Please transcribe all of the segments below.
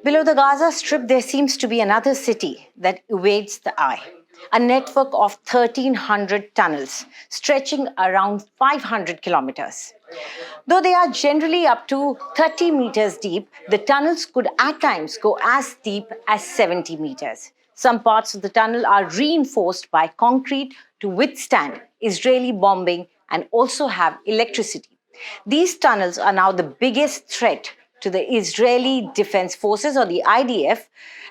Below the Gaza Strip, there seems to be another city that evades the eye. A network of 1,300 tunnels stretching around 500 kilometers. Though they are generally up to 30 meters deep, the tunnels could at times go as deep as 70 meters. Some parts of the tunnel are reinforced by concrete to withstand Israeli bombing and also have electricity. These tunnels are now the biggest threat to the Israeli Defense Forces, or the IDF,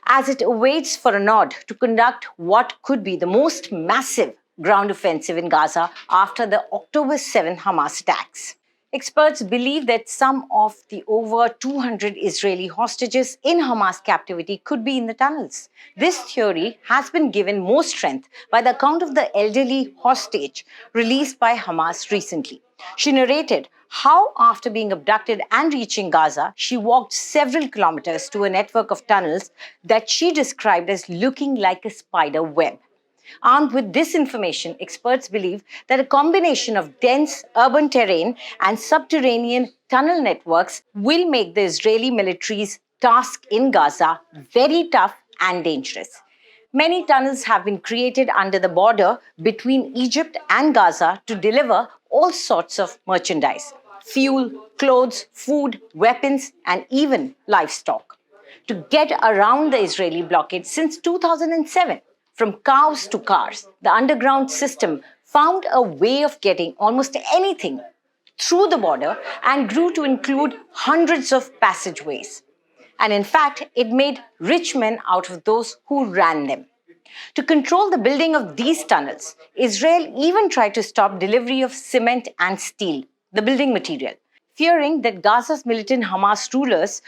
as it awaits for a nod to conduct what could be the most massive ground offensive in Gaza after the October 7 Hamas attacks. Experts believe that some of the over 200 Israeli hostages in Hamas captivity could be in the tunnels. This theory has been given more strength by the account of the elderly hostage released by Hamas recently. She narrated how, after being abducted and reaching Gaza, she walked several kilometers to a network of tunnels that she described as looking like a spider web. Armed with this information, experts believe that a combination of dense urban terrain and subterranean tunnel networks will make the Israeli military's task in Gaza very tough and dangerous. Many tunnels have been created under the border between Egypt and Gaza to deliver all sorts of merchandise: fuel, clothes, food, weapons, and even livestock. To get around the Israeli blockade since 2007, from cows to cars, the underground system found a way of getting almost anything through the border and grew to include hundreds of passageways. And in fact, it made rich men out of those who ran them. To control the building of these tunnels, Israel even tried to stop delivery of cement and steel, the building material, fearing that Gaza's militant Hamas rulers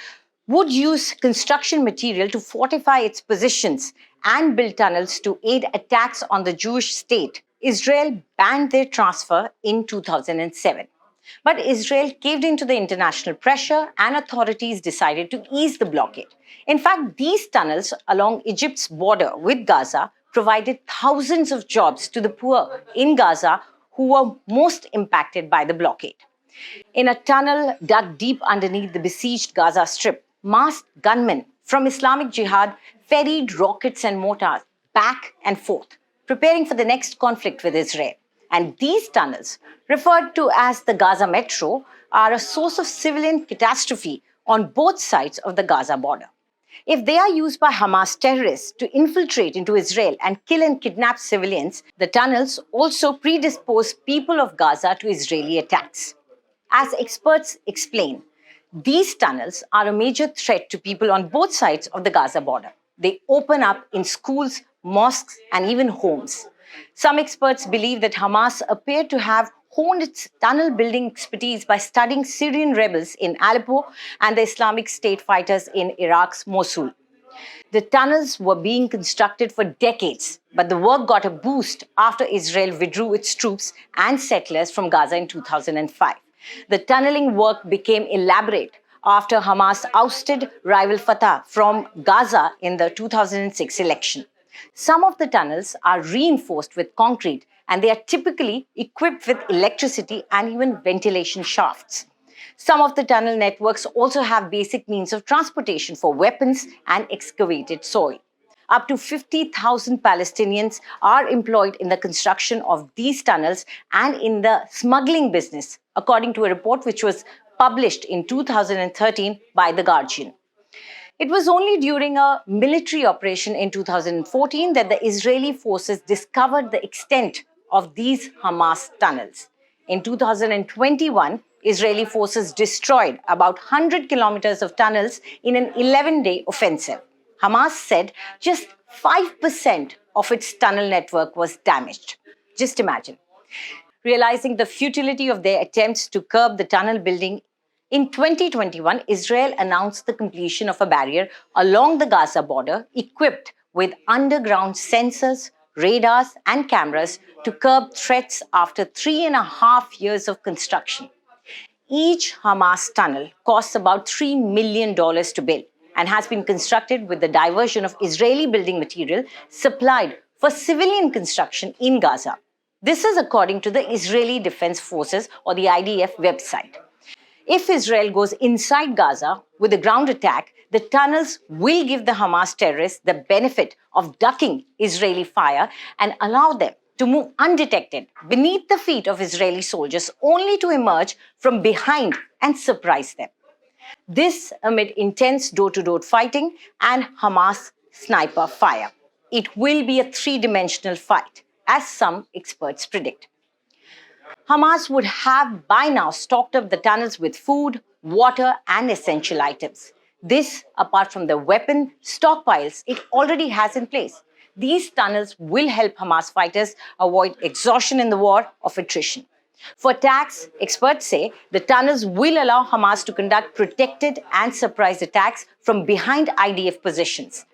would use construction material to fortify its positions and build tunnels to aid attacks on the Jewish state. Israel banned their transfer in 2007. But Israel caved into the international pressure and authorities decided to ease the blockade. In fact, these tunnels along Egypt's border with Gaza provided thousands of jobs to the poor in Gaza who were most impacted by the blockade. In a tunnel dug deep underneath the besieged Gaza Strip, masked gunmen from Islamic Jihad ferried rockets and mortars back and forth, preparing for the next conflict with Israel. And these tunnels, referred to as the Gaza Metro, are a source of civilian catastrophe on both sides of the Gaza border. If they are used by Hamas terrorists to infiltrate into Israel and kill and kidnap civilians, the tunnels also predispose people of Gaza to Israeli attacks. As experts explain, these tunnels are a major threat to people on both sides of the Gaza border. They open up in schools, mosques, and even homes. Some experts believe that Hamas appeared to have honed its tunnel building expertise by studying Syrian rebels in Aleppo and the Islamic State fighters in Iraq's Mosul. The tunnels were being constructed for decades, but the work got a boost after Israel withdrew its troops and settlers from Gaza in 2005. The tunneling work became elaborate after Hamas ousted rival Fatah from Gaza in the 2006 election. Some of the tunnels are reinforced with concrete, and they are typically equipped with electricity and even ventilation shafts. Some of the tunnel networks also have basic means of transportation for weapons and excavated soil. Up to 50,000 Palestinians are employed in the construction of these tunnels and in the smuggling business, according to a report which was published in 2013 by The Guardian. It was only during a military operation in 2014 that the Israeli forces discovered the extent of these Hamas tunnels. In 2021, Israeli forces destroyed about 100 kilometers of tunnels in an 11-day offensive. Hamas said just 5% of its tunnel network was damaged. Just imagine. Realizing the futility of their attempts to curb the tunnel building, in 2021, Israel announced the completion of a barrier along the Gaza border equipped with underground sensors, radars, and cameras to curb threats after 3.5 years of construction. Each Hamas tunnel costs about $3 million to build and has been constructed with the diversion of Israeli building material supplied for civilian construction in Gaza. This is according to the Israeli Defense Forces, or the IDF website. If Israel goes inside Gaza with a ground attack, the tunnels will give the Hamas terrorists the benefit of ducking Israeli fire and allow them to move undetected beneath the feet of Israeli soldiers, only to emerge from behind and surprise them. This amid intense door-to-door fighting and Hamas sniper fire. It will be a three-dimensional fight, as some experts predict. Hamas would have by now stocked up the tunnels with food, water, and essential items. This, apart from the weapon stockpiles it already has in place. These tunnels will help Hamas fighters avoid exhaustion in the war of attrition. For attacks, experts say the tunnels will allow Hamas to conduct protected and surprise attacks from behind IDF positions.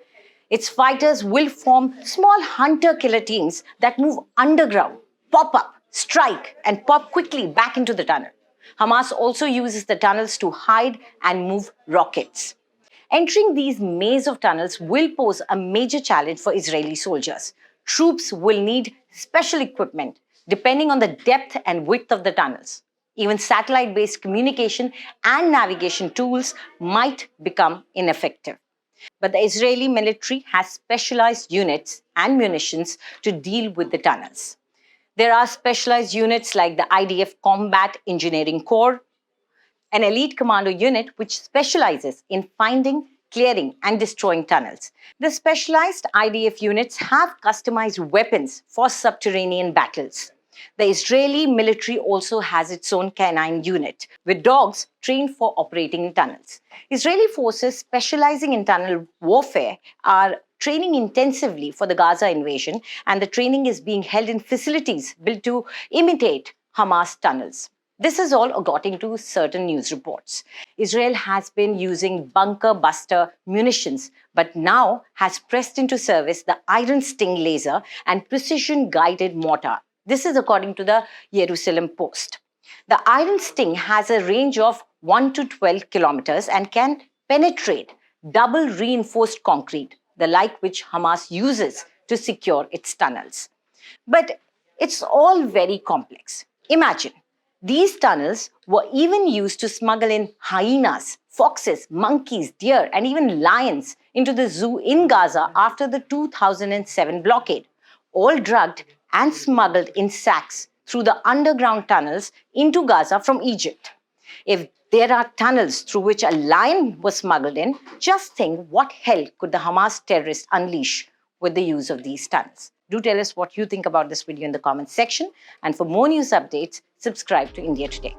Its fighters will form small hunter-killer teams that move underground, pop up, strike, and pop quickly back into the tunnel. Hamas also uses the tunnels to hide and move rockets. Entering these maze of tunnels will pose a major challenge for Israeli soldiers. Troops will need special equipment depending on the depth and width of the tunnels. Even satellite-based communication and navigation tools might become ineffective. But the Israeli military has specialized units and munitions to deal with the tunnels. There are specialized units like the IDF Combat Engineering Corps, an elite commando unit which specializes in finding, clearing, and destroying tunnels. The specialized IDF units have customized weapons for subterranean battles. The Israeli military also has its own canine unit, with dogs trained for operating in tunnels. Israeli forces specializing in tunnel warfare are training intensively for the Gaza invasion, and the training is being held in facilities built to imitate Hamas tunnels. This is all according to certain news reports. Israel has been using bunker buster munitions, but now has pressed into service the Iron Sting laser and precision guided mortar. This is according to the Jerusalem Post. The Iron Sting has a range of 1 to 12 kilometers and can penetrate double reinforced concrete, the like which Hamas uses to secure its tunnels. But it's all very complex. Imagine, these tunnels were even used to smuggle in hyenas, foxes, monkeys, deer, and even lions into the zoo in Gaza after the 2007 blockade, all drugged and smuggled in sacks through the underground tunnels into Gaza from Egypt. If there are tunnels through which a lion was smuggled in, just think what hell could the Hamas terrorists unleash with the use of these tunnels. Do tell us what you think about this video in the comments section. And for more news updates, subscribe to India Today.